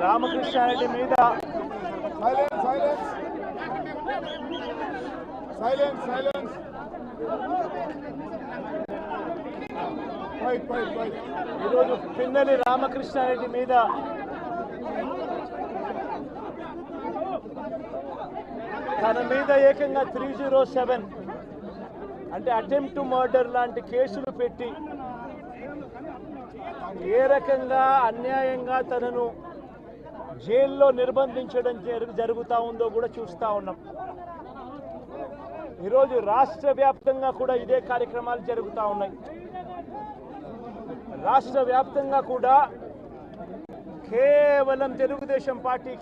రామకృష్ణారెడ్డి మీద ఈరోజు పిన్నెల్లి రామకృష్ణారెడ్డి మీద తన మీద ఏకంగా 307 అంటే అటెంప్ట్ టు మర్డర్ లాంటి కేసులు పెట్టి ఏ రకంగా అన్యాయంగా తనను జైల్లో నిర్బంధించడం జరుగుతూ ఉందో కూడా చూస్తూ ఉన్నాం. ఈరోజు రాష్ట్ర వ్యాప్తంగా కూడా ఇదే కార్యక్రమాలు జరుగుతూ ఉన్నాయి. రాష్ట్ర వ్యాప్తంగా కూడా కేవలం తెలుగుదేశం పార్టీకి